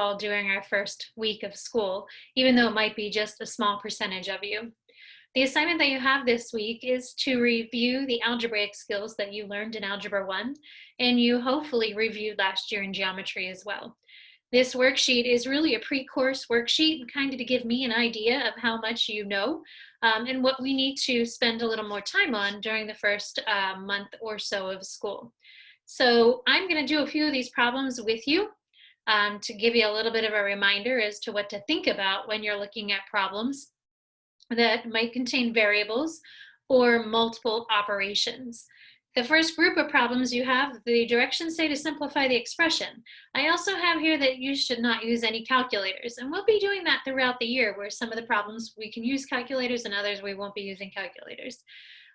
all during our first week of school, even though it might be just a small percentage of you. The assignment that you have this week is to review the algebraic skills that you learned in Algebra 1, and you hopefully reviewed last year in geometry as well. This worksheet is really a pre-course worksheet, kind of to give me an idea of how much you know and what we need to spend a little more time on during the first month or so of school. So I'm going to do a few of these problems with you to give you a little bit of a reminder as to what to think about when you're looking at problems that might contain variables or multiple operations. The first group of problems you have, the directions say to simplify the expression. I also have here that you should not use any calculators, and we'll be doing that throughout the year, where some of the problems we can use calculators and others we won't be using calculators.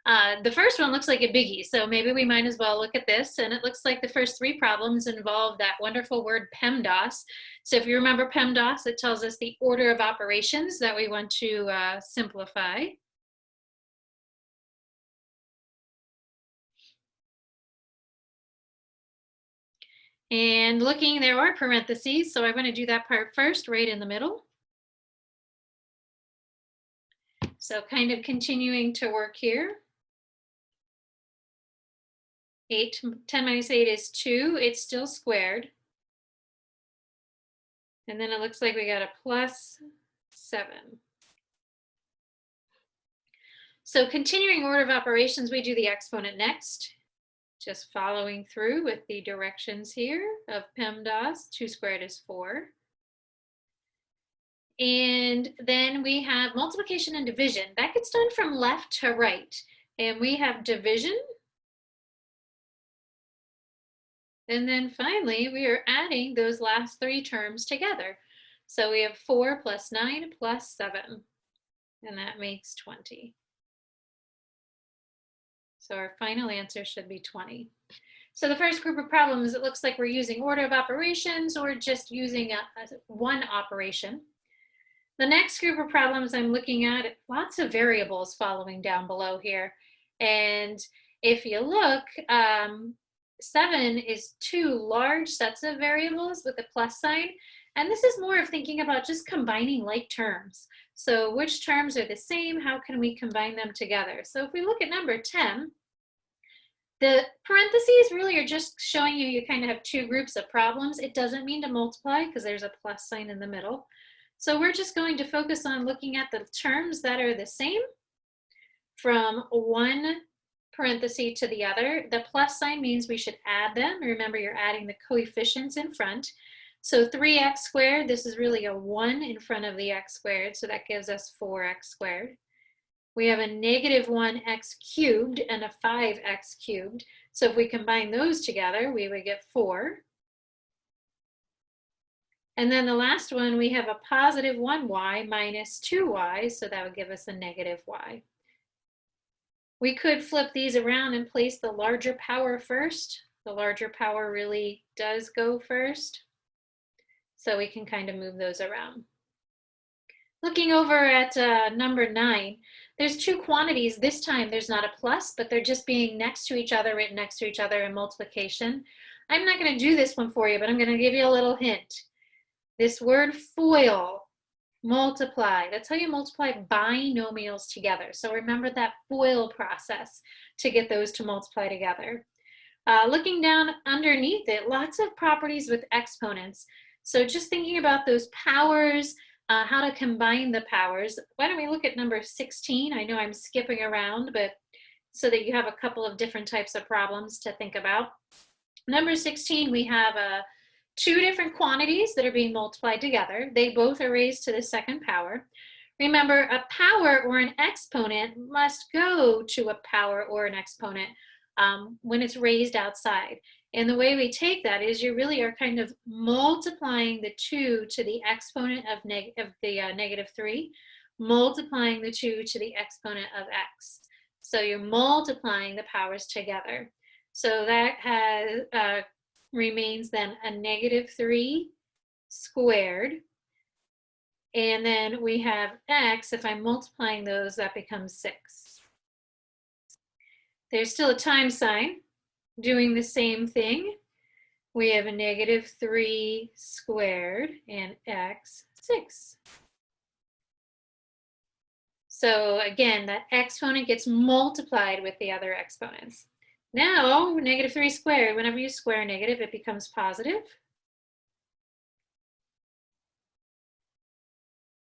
The first one looks like a biggie, so maybe we might as well look at this. And it looks like the first three problems involve that wonderful word PEMDAS. So if you remember PEMDAS, it tells us the order of operations that we want to simplify. And looking, there are parentheses, so I'm going to do that part first, right in the middle. So kind of continuing to work here. 10 minus 8 is 2. It's still squared. And then it looks like we got a plus 7. So continuing order of operations, we do the exponent next. Just following through with the directions here of PEMDAS, 2 squared is 4. And then we have multiplication and division. That gets done from left to right. And we have division. And then finally, we are adding those last three terms together. So we have 4 plus 9 plus 7, and that makes 20. So our final answer should be 20. So the first group of problems, it looks like we're using order of operations or just using one operation. The next group of problems I'm looking at, lots of variables following down below here. And if you look, 7 is 2 large sets of variables with a plus sign. And this is more of thinking about just combining like terms. So which terms are the same? How can we combine them together? So if we look at number 10, the parentheses really are just showing you kind of have two groups of problems. It doesn't mean to multiply because there's a plus sign in the middle. So we're just going to focus on looking at the terms that are the same from one parenthesis to the other. The plus sign means we should add them. Remember, you're adding the coefficients in front. So 3x squared, this is really a 1 in front of the x squared, so that gives us 4x squared. We have a negative 1x cubed and a 5x cubed. So if we combine those together, we would get 4. And then the last one, we have a positive 1y minus 2y, so that would give us a negative y. We could flip these around and place the larger power first. The larger power really does go first. So we can kind of move those around. Looking over at number 9, there's two quantities. This time there's not a plus, but they're just being next to each other, written next to each other in multiplication. I'm not going to do this one for you, but I'm going to give you a little hint. This word FOIL, multiply, that's how you multiply binomials together. So remember that FOIL process to get those to multiply together. Looking down underneath it, lots of properties with exponents. So just thinking about those powers, how to combine the powers. Why don't we look at number 16? I know I'm skipping around, but so that you have a couple of different types of problems to think about. Number 16, we have two different quantities that are being multiplied together. They both are raised to the second power. Remember, a power or an exponent must go to a power or an exponent when it's raised outside. And the way we take that is you really are kind of multiplying the 2 to the exponent of negative 3, multiplying the 2 to the exponent of x. So you're multiplying the powers together. So that has remains then a negative 3 squared. And then we have x, if I'm multiplying those, that becomes 6. There's still a time sign doing the same thing. we have a negative 3 squared and x 6. So again, that exponent gets multiplied with the other exponents. Now, negative 3 squared, whenever you square a negative, it becomes positive.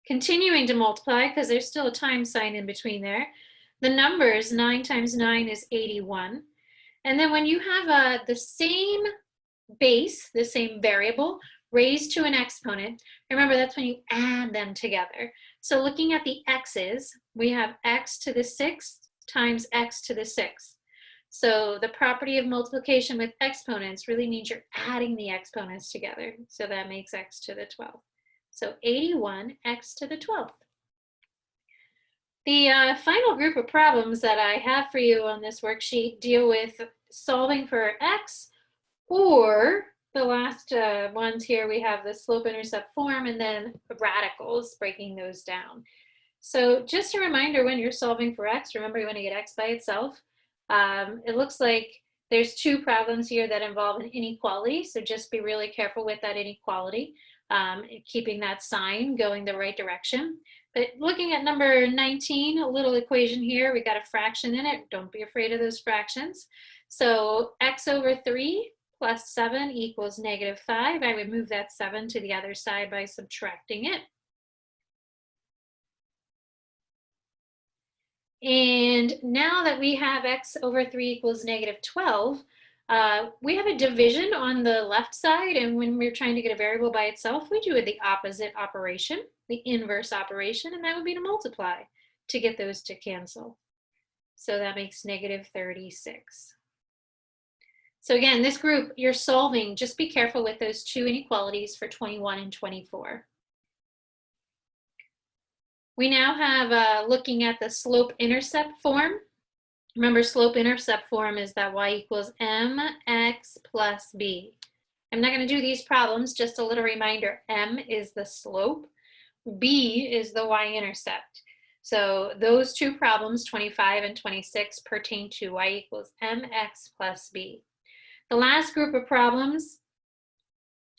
Continuing to multiply, because there's still a times sign in between there. The numbers, 9 times 9 is 81. And then when you have the same base, the same variable, raised to an exponent, remember that's when you add them together. So looking at the x's, we have x to the 6th times x to the 6th. So the property of multiplication with exponents really means you're adding the exponents together. So that makes x to the 12th. So 81 x to the 12th. The final group of problems that I have for you on this worksheet deal with solving for x, or the last ones here, we have the slope-intercept form and then radicals, breaking those down. So just a reminder, when you're solving for x, remember you want to get x by itself. It looks like there's two problems here that involve an inequality, so just be really careful with that inequality, keeping that sign going the right direction. But looking at number 19, a little equation here, we got a fraction in it. Don't be afraid of those fractions. So x over 3 plus 7 equals negative 5. I would move that 7 to the other side by subtracting it. And now that we have x over 3 equals negative 12, we have a division on the left side, and when we're trying to get a variable by itself, we do the opposite operation, the inverse operation, and that would be to multiply to get those to cancel. So that makes negative 36. So again, this group, you're solving, just be careful with those two inequalities for 21 and 24. We now have looking at the slope-intercept form. Remember, slope-intercept form is that y equals mx plus b. I'm not going to do these problems, just a little reminder. M is the slope, b is the y-intercept. So those two problems, 25 and 26, pertain to y equals mx plus b. The last group of problems,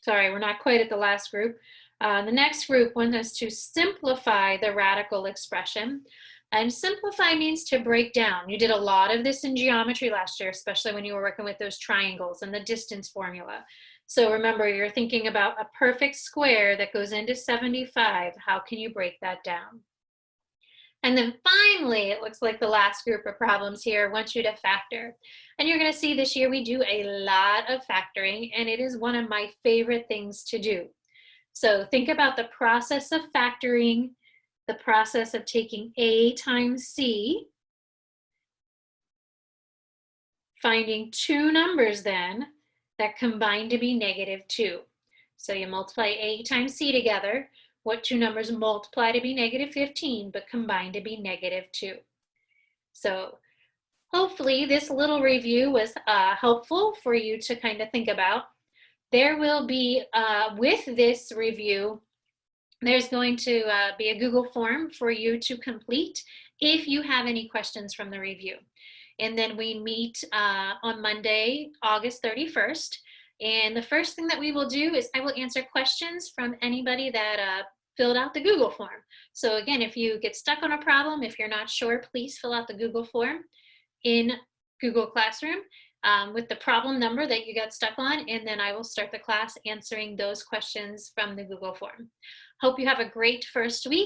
sorry, we're not quite at the last group. The next group wants us to simplify the radical expression. And simplify means to break down. You did a lot of this in geometry last year, especially when you were working with those triangles and the distance formula. So remember, you're thinking about a perfect square that goes into 75. How can you break that down? And then finally, it looks like the last group of problems here wants you to factor. And you're going to see this year we do a lot of factoring, and it is one of my favorite things to do. So think about the process of factoring, the process of taking A times C, finding two numbers then that combine to be negative 2. So you multiply A times C together. What two numbers multiply to be negative 15 but combine to be negative 2? So hopefully this little review was helpful for you to kind of think about. There will be, with this review, there's going to be a Google form for you to complete if you have any questions from the review. And then we meet on Monday, August 31st. And the first thing that we will do is I will answer questions from anybody that filled out the Google form. So again, if you get stuck on a problem, if you're not sure, please fill out the Google form in Google Classroom with the problem number that you got stuck on, and then I will start the class answering those questions from the Google form. Hope you have a great first week.